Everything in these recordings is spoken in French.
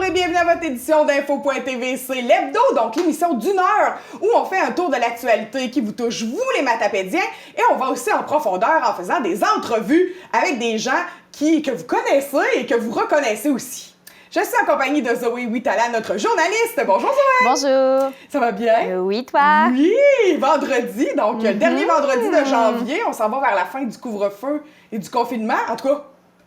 et bienvenue à votre édition d'Info.tv. C'est l'hebdo, donc l'émission d'une heure où on fait un tour de l'actualité qui vous touche, vous les matapédiens, et on va aussi en profondeur en faisant des entrevues avec des gens que vous connaissez et que vous reconnaissez aussi. Je suis en compagnie de Zoé Huitala, notre journaliste. Bonjour Zoé! Bonjour! Ça va bien? Oui, toi? Oui! Vendredi, donc le dernier vendredi de janvier, on s'en va vers la fin du couvre-feu et du confinement, en tout cas,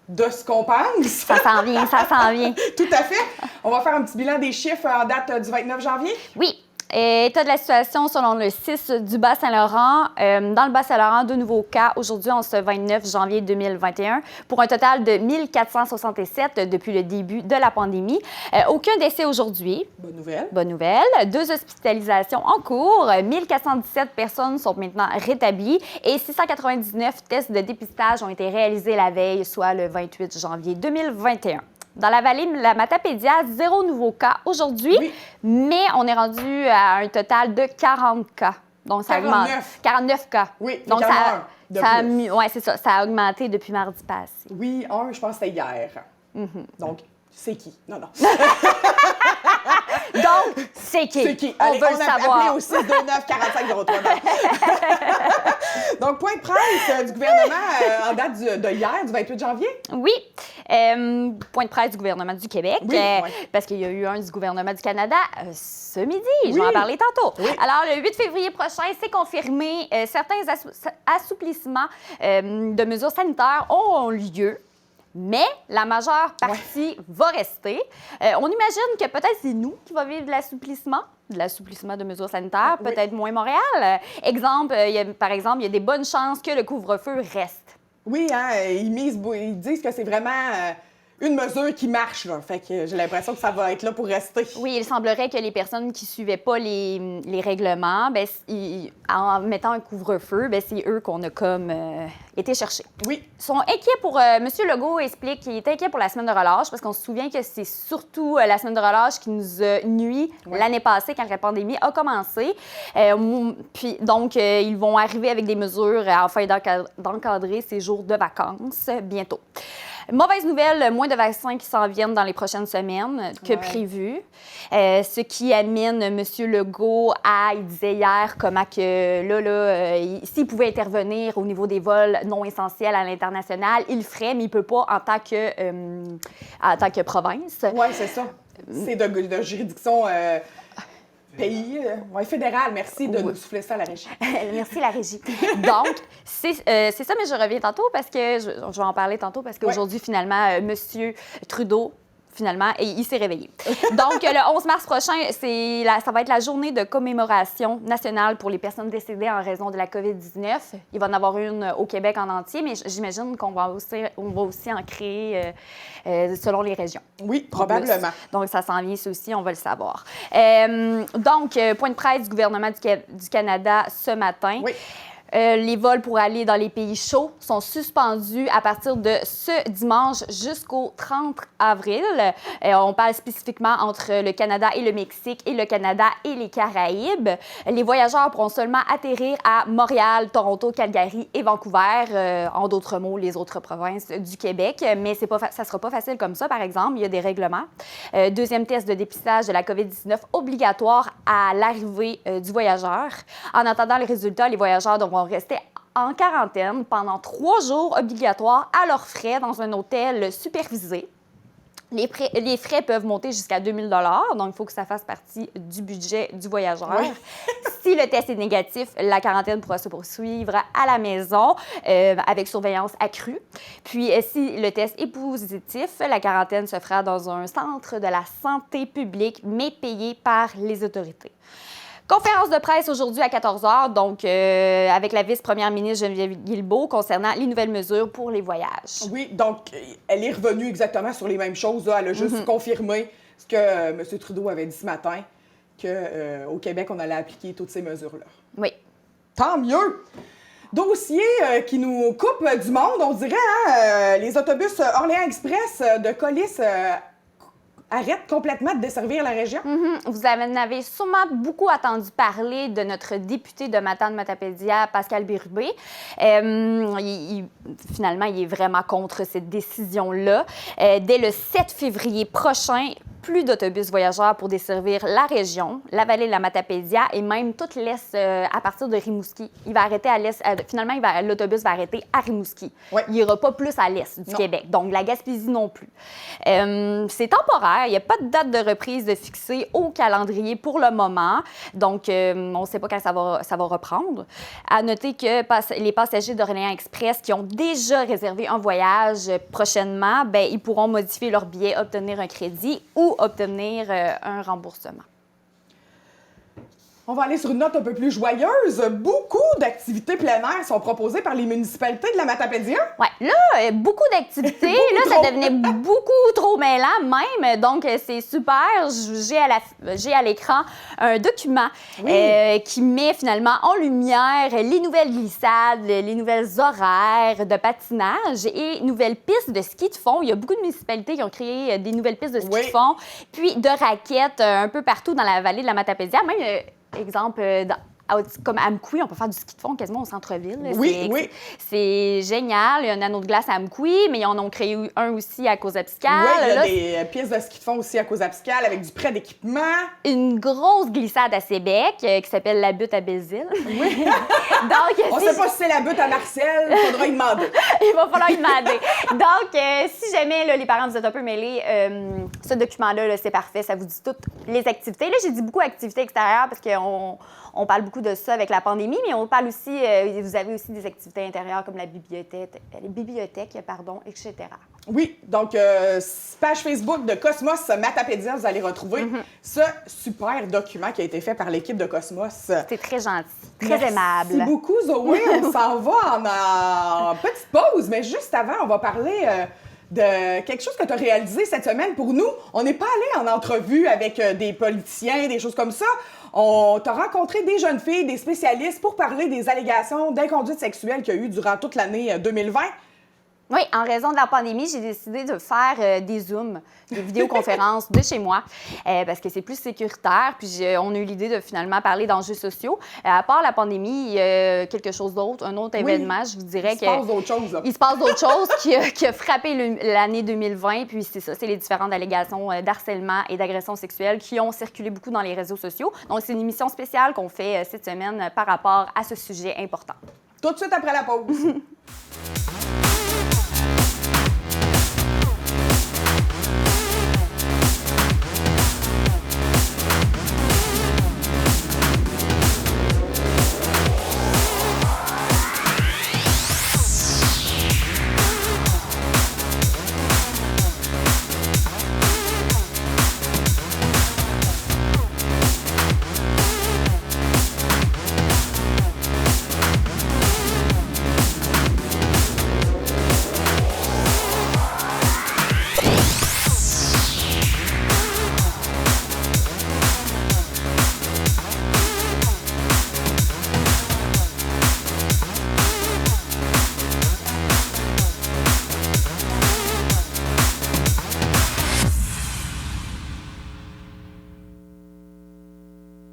de ce qu'on pense. Ça s'en vient, ça s'en vient. Tout à fait. On va faire un petit bilan des chiffres en date du 29 janvier. Oui. État de la situation selon le 6 du Bas-Saint-Laurent. Dans le Bas-Saint-Laurent, de nouveaux cas aujourd'hui, en ce 29 janvier 2021, pour un total de 1467 depuis le début de la pandémie. Aucun décès aujourd'hui. Bonne nouvelle. Bonne nouvelle. 2 hospitalisations en cours. 1417 personnes sont maintenant rétablies et 699 tests de dépistage ont été réalisés la veille, soit le 28 janvier 2021. Dans la vallée de la Matapédia, 0 nouveaux cas aujourd'hui, oui. Mais on est rendu à un total de 40 cas. Donc, ça 49. augmente. 49 cas. Oui, donc c'est ça. Ça a augmenté depuis mardi passé. Oui, je pense que c'était hier. Donc, c'est qui? Non. Donc, c'est qui? C'est qui? Allez, on veut le savoir. Appelez au 629 45 03. Donc, point de presse du gouvernement en date de hier, du 28 janvier? Oui. Point de presse du gouvernement du Québec, oui. Parce qu'il y a eu un du gouvernement du Canada ce midi. Je vais en parler tantôt. Oui. Alors, le 8 février prochain, c'est confirmé, certains assouplissements de mesures sanitaires auront lieu. Mais la majeure partie va rester. On imagine que peut-être c'est nous qui va vivre de l'assouplissement de mesures sanitaires, peut-être moins Montréal. Par exemple, il y a des bonnes chances que le couvre-feu reste. Oui, ils disent que c'est vraiment une mesure qui marche, là. Fait que j'ai l'impression que ça va être là pour rester. Oui, il semblerait que les personnes qui ne suivaient pas les règlements, en mettant un couvre-feu, c'est eux qu'on a comme été chercher. Oui. Ils sont inquiets pour... M. Legault explique qu'il est inquiet pour la semaine de relâche parce qu'on se souvient que c'est surtout la semaine de relâche qui nous a nui l'année passée quand la pandémie a commencé. Puis donc, ils vont arriver avec des mesures afin d'encadrer ces jours de vacances bientôt. Mauvaise nouvelle, moins de vaccins qui s'en viennent dans les prochaines semaines que prévu. Ce qui amène M. Legault il disait hier comment que s'il pouvait intervenir au niveau des vols non essentiels à l'international, il le ferait, mais il ne peut pas en tant que province. Oui, c'est ça. C'est de juridiction pays, fédéral. Merci de nous souffler ça à la régie. Merci, la régie. Donc, c'est ça, mais je reviens tantôt parce que je vais en parler tantôt parce qu'aujourd'hui, finalement, M. Trudeau, finalement, il s'est réveillé. Donc, le 11 mars prochain, ça va être la journée de commémoration nationale pour les personnes décédées en raison de la COVID-19. Il va en avoir une au Québec en entier, mais j'imagine qu'on va aussi en créer selon les régions. Oui, probablement. Donc, ça s'en vient, ça aussi, on va le savoir. Donc, point de presse du gouvernement du Canada ce matin. Oui. Les vols pour aller dans les pays chauds sont suspendus à partir de ce dimanche jusqu'au 30 avril. On parle spécifiquement entre le Canada et le Mexique et le Canada et les Caraïbes. Les voyageurs pourront seulement atterrir à Montréal, Toronto, Calgary et Vancouver, en d'autres mots, les autres provinces du Québec. Mais ça ne sera pas facile comme ça, par exemple. Il y a des règlements. Deuxième test de dépistage de la COVID-19 obligatoire à l'arrivée du voyageur. En attendant les résultats, les voyageurs devront rester en quarantaine pendant 3 jours obligatoires à leurs frais dans un hôtel supervisé. Les frais peuvent monter jusqu'à 2 000 $, donc il faut que ça fasse partie du budget du voyageur. Oui. Si le test est négatif, la quarantaine pourra se poursuivre à la maison avec surveillance accrue. Puis, si le test est positif, la quarantaine se fera dans un centre de la santé publique, mais payé par les autorités. Conférence de presse aujourd'hui à 14 h, donc avec la vice-première ministre Geneviève Guilbeault concernant les nouvelles mesures pour les voyages. Oui, donc elle est revenue exactement sur les mêmes choses. Là. Elle a juste confirmé ce que M. Trudeau avait dit ce matin, qu'au Québec, on allait appliquer toutes ces mesures-là. Oui. Tant mieux! Dossier qui nous coupe du monde, on dirait, les autobus Orléans Express de Colis arrête complètement de desservir la région. Vous en avez sûrement beaucoup entendu parler de notre député de Matane-Matapédia, Pascal Bérubé. Finalement, il est vraiment contre cette décision-là. Dès le 7 février prochain, plus d'autobus voyageurs pour desservir la région, la vallée de la Matapédia et même toute l'est à partir de Rimouski. Il va arrêter à l'est. Finalement, l'autobus va arrêter à Rimouski. Ouais. Il n'ira pas plus à l'est du Québec. Donc, la Gaspésie non plus. C'est temporaire. Il n'y a pas de date de reprise de fixée au calendrier pour le moment. Donc, on ne sait pas quand ça va reprendre. À noter que les passagers d'Orléans Express qui ont déjà réservé un voyage prochainement, bien, ils pourront modifier leur billet, obtenir un crédit ou obtenir un remboursement. On va aller sur une note un peu plus joyeuse. Beaucoup d'activités plein air sont proposées par les municipalités de la Matapédia. Oui, là, beaucoup d'activités. Là, ça devenait beaucoup trop mêlant même. Donc, c'est super. J'ai à l'écran un document qui met finalement en lumière les nouvelles glissades, les nouvelles horaires de patinage et nouvelles pistes de ski de fond. Il y a beaucoup de municipalités qui ont créé des nouvelles pistes de ski de fond, puis de raquettes un peu partout dans la vallée de la Matapédia. Même exemple, comme à Amkoui, on peut faire du ski de fond quasiment au centre-ville. Oui. C'est génial. Il y a un anneau de glace à Amkoui, mais ils en ont créé un aussi à Causa-Piscale. Oui, il y a des pièces de ski de fond aussi à Causa-Piscale avec du prêt d'équipement. Une grosse glissade à Sébec qui s'appelle la butte à Bézille. Oui. Donc, on ne sait pas si c'est la butte à Marcel, il faudra y demander. Il va falloir y demander. Donc, si jamais là, les parents vous êtes un peu mêlés, ce document-là, c'est parfait. Ça vous dit toutes les activités. Là, j'ai dit beaucoup activités extérieures parce qu'on parle beaucoup de ça avec la pandémie, mais on parle aussi, vous avez aussi des activités intérieures comme la bibliothèque, etc. Oui, donc page Facebook de Cosmos Matapédia, vous allez retrouver ce super document qui a été fait par l'équipe de Cosmos. C'est très gentil, très aimable. Merci beaucoup, Zoé. On s'en va en petite pause, mais juste avant, on va parler de quelque chose que tu as réalisé cette semaine pour nous. On n'est pas allé en entrevue avec des politiciens, des choses comme ça. On t'a rencontré des jeunes filles, des spécialistes pour parler des allégations d'inconduite sexuelle qu'il y a eu durant toute l'année 2020. Oui, en raison de la pandémie, j'ai décidé de faire des Zooms, des vidéoconférences de chez moi, parce que c'est plus sécuritaire. Puis on a eu l'idée de finalement parler d'enjeux sociaux. À part la pandémie, il y a quelque chose d'autre, un autre événement, je vous dirais que... Il se passe d'autres choses, là. Il se passe d'autres choses qui a frappé l'année 2020. Puis c'est ça, c'est les différentes allégations d'harcèlement et d'agression sexuelle qui ont circulé beaucoup dans les réseaux sociaux. Donc, c'est une émission spéciale qu'on fait cette semaine par rapport à ce sujet important. Tout de suite après la pause.